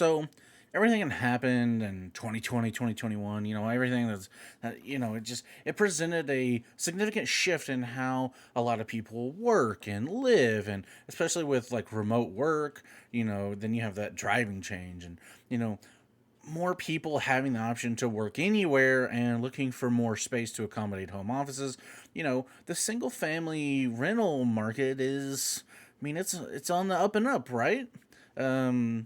So everything that happened in 2020, 2021, everything it presented a significant shift in how a lot of people work and live. And especially with like remote work, then you have that driving change and, you know, more people having the option to work anywhere and looking for more space to accommodate home offices. The single family rental market is, it's on the up and up, right? Um,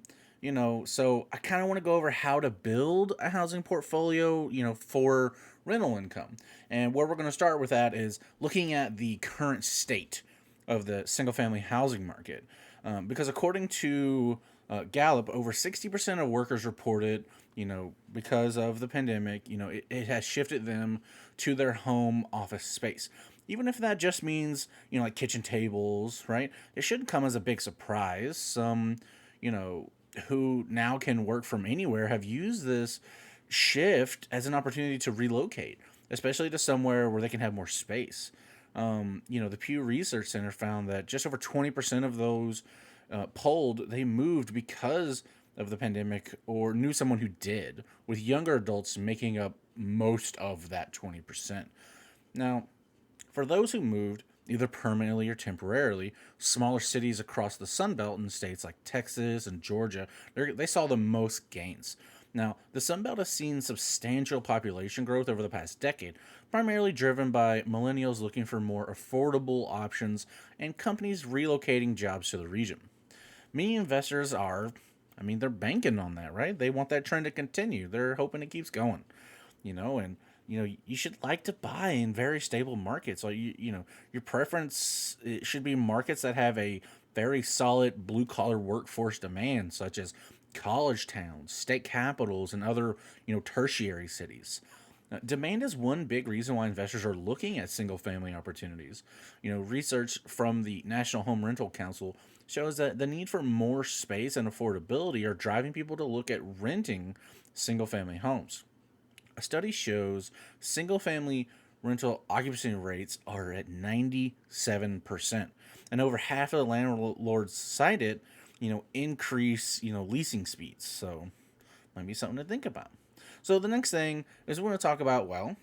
so I kind of want to go over how to build a housing portfolio, for rental income. And where we're going to start with that is looking at the current state of the single family housing market. Because according to Gallup, over 60% of workers reported, because of the pandemic, it has shifted them to their home office space. Even if that just means, like kitchen tables, right? It shouldn't come as a big surprise. Some, you know, who now can work from anywhere have used this shift as an opportunity to relocate, especially to somewhere where they can have more space. The Pew Research Center found that just over 20% of those polled, they moved because of the pandemic or knew someone who did, with younger adults making up most of that 20%. Now, for those who moved, either permanently or temporarily, smaller cities across the Sun Belt in states like Texas and Georgia, they saw the most gains. Now, the Sun Belt has seen substantial population growth over the past decade, primarily driven by millennials looking for more affordable options and companies relocating jobs to the region. Many investors they're banking on that, right? They want that trend to continue. They're hoping it keeps going, and you should like to buy in very stable markets. Like your preference, it should be markets that have a very solid blue collar workforce demand, such as college towns, state capitals, and other tertiary cities. Demand is one big reason why investors are looking at single family opportunities. Research from the National Home Rental Council shows that the need for more space and affordability are driving people to look at renting single family homes. A study shows single family rental occupancy rates are at 97%. And over half of the landlords cited, increase, leasing speeds. So might be something to think about. So the next thing is we're going to talk about, well,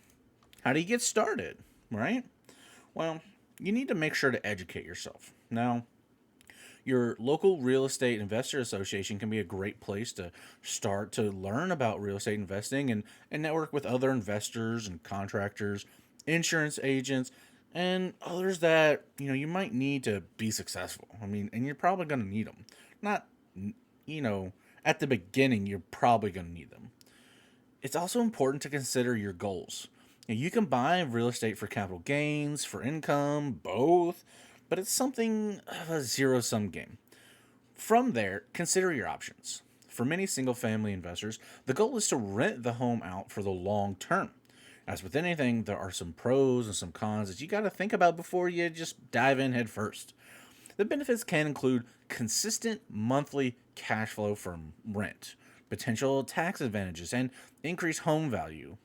how do you get started, right? Well, you need to make sure to educate yourself. Now, your local real estate investor association can be a great place to start to learn about real estate investing and network with other investors and contractors, insurance agents, and others that you might need to be successful. And you're probably going to need them. Not, you know, at the beginning, you're probably going to need them. It's also important to consider your goals. You can buy real estate for capital gains, for income, both, but it's something of a zero sum game. From there, consider your options. For many single family investors, the goal is to rent the home out for the long term. As with anything, there are some pros and some cons that you got to think about before you just dive in head first. The benefits can include consistent monthly cash flow from rent, potential tax advantages, and increased home value,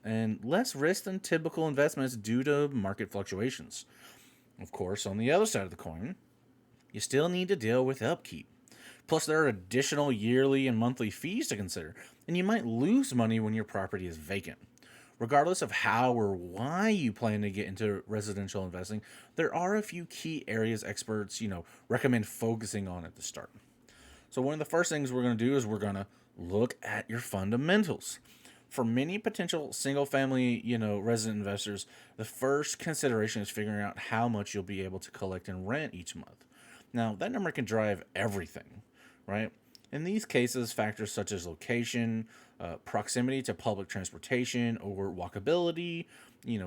and less risk than typical investments due to market fluctuations. Of course, on the other side of the coin, you still need to deal with upkeep. Plus, there are additional yearly and monthly fees to consider, and you might lose money when your property is vacant. Regardless of how or why you plan to get into residential investing, there are a few key areas experts, recommend focusing on at the start. So one of the first things we're going to do is we're going to look at your fundamentals. For many potential single family, resident investors, the first consideration is figuring out how much you'll be able to collect in rent each month. Now, that number can drive everything, right? In these cases, factors such as location, proximity to public transportation, or walkability,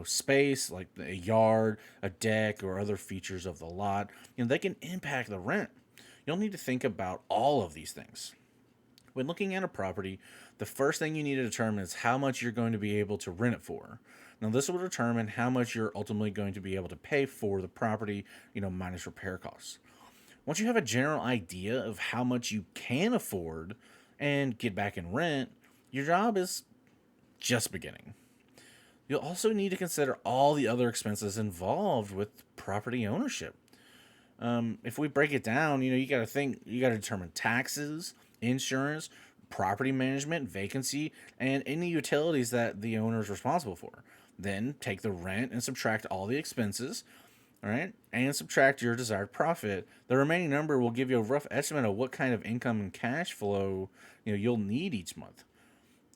space like a yard, a deck, or other features of the lot, they can impact the rent. You'll need to think about all of these things. When looking at a property, the first thing you need to determine is how much you're going to be able to rent it for. Now, this will determine how much you're ultimately going to be able to pay for the property, minus repair costs. Once you have a general idea of how much you can afford and get back in rent, your job is just beginning. You'll also need to consider all the other expenses involved with property ownership. If we break it down, you got to determine taxes, insurance, property management, vacancy, and any utilities that the owner is responsible for. Then take the rent and subtract all the expenses, all right, and subtract your desired profit. The remaining number will give you a rough estimate of what kind of income and cash flow you'll need each month.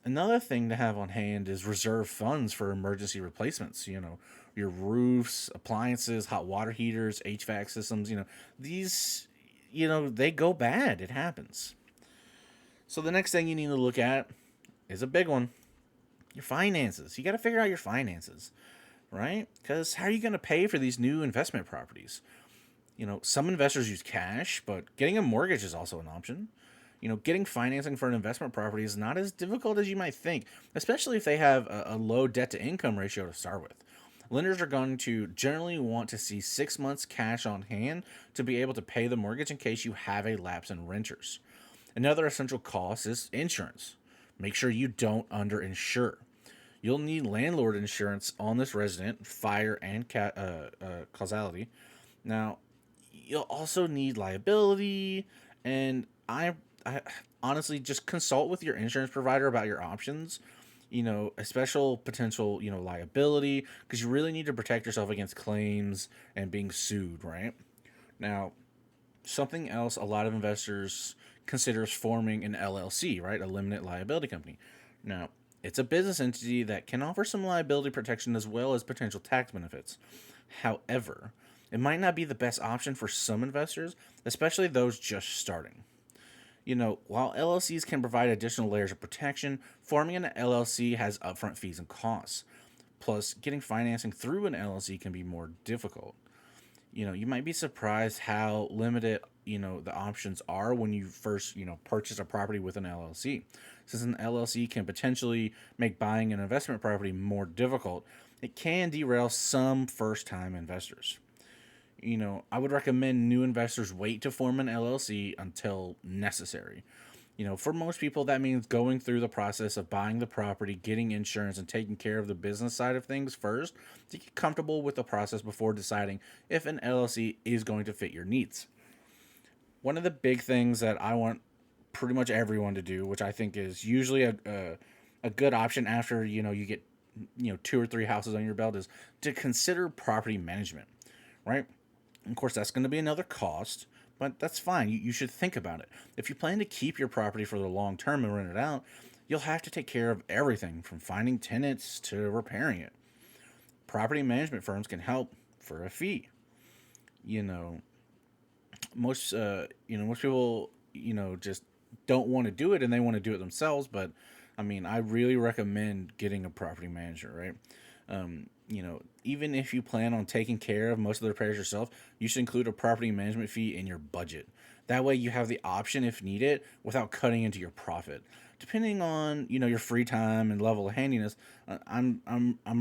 Another thing to have on hand is reserve funds for emergency replacements. Your roofs, appliances, hot water heaters, HVAC systems. These, they go bad. It happens. So the next thing you need to look at is a big one: your finances. You got to figure out your finances, right? Because how are you going to pay for these new investment properties? Some investors use cash, but getting a mortgage is also an option. Getting financing for an investment property is not as difficult as you might think, especially if they have a low debt to income ratio to start with. Lenders are going to generally want to see 6 months cash on hand to be able to pay the mortgage in case you have a lapse in renters. Another essential cost is insurance. Make sure you don't underinsure. You'll need landlord insurance on this resident, fire and causality. Now, you'll also need liability, and I honestly just consult with your insurance provider about your options. A special potential, liability, because you really need to protect yourself against claims and being sued, right? Now, something else a lot of investors consider is forming an LLC, right? A limited liability company. Now, it's a business entity that can offer some liability protection as well as potential tax benefits. However, it might not be the best option for some investors, especially those just starting. While LLCs can provide additional layers of protection, forming an LLC has upfront fees and costs. Plus, getting financing through an LLC can be more difficult. You might be surprised how limited, the options are when you first, purchase a property with an LLC. Since an LLC can potentially make buying an investment property more difficult, it can derail some first-time investors. I would recommend new investors wait to form an LLC until necessary. For most people, that means going through the process of buying the property, getting insurance, and taking care of the business side of things first to get comfortable with the process before deciding if an LLC is going to fit your needs. One of the big things that I want pretty much everyone to do, which I think is usually a good option after you get 2 or 3 houses on your belt, is to consider property management, right? Of course, that's going to be another cost, but that's fine. You should think about it. If you plan to keep your property for the long term and rent it out, you'll have to take care of everything from finding tenants to repairing it. Property management firms can help for a fee. You know, most people, just don't want to do it and they want to do it themselves. But I mean, I really recommend getting a property manager, right? Even if you plan on taking care of most of the repairs yourself, you should include a property management fee in your budget. That way you have the option if needed without cutting into your profit. Depending on, your free time and level of handiness, I'm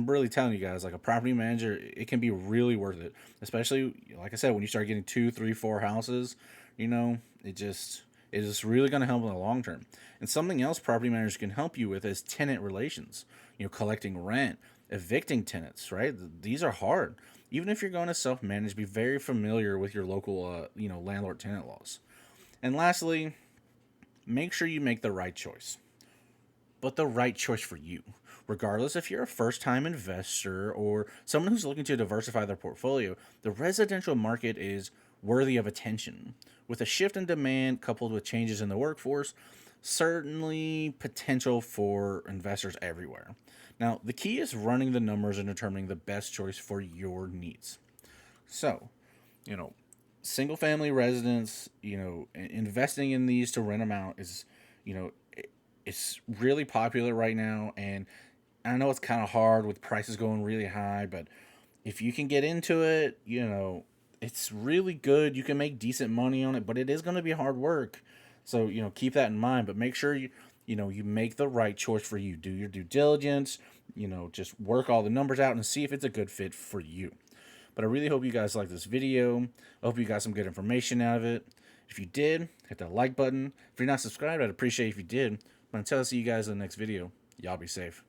really telling you guys, like, a property manager, it can be really worth it. Especially, like I said, when you start getting 2, 3, 4 houses, it is really going to help in the long term. And something else property managers can help you with is tenant relations. Collecting rent, evicting tenants, right? These are hard. Even if you're going to self-manage, be very familiar with your local, landlord-tenant laws. And lastly, make sure you make the right choice. But the right choice for you. Regardless if you're a first-time investor or someone who's looking to diversify their portfolio, the residential market is worthy of attention. With a shift in demand coupled with changes in the workforce, certainly potential for investors everywhere. Now, the key is running the numbers and determining the best choice for your needs. So, single family residence, investing in these to rent them out is, it's really popular right now. And I know it's kind of hard with prices going really high, but if you can get into it, it's really good. You can make decent money on it, but it is going to be hard work. So, keep that in mind, but make sure you make the right choice for you. Do your due diligence, just work all the numbers out and see if it's a good fit for you. But I really hope you guys like this video. I hope you got some good information out of it. If you did, hit that like button. If you're not subscribed, I'd appreciate if you did. But until I see you guys in the next video, y'all be safe.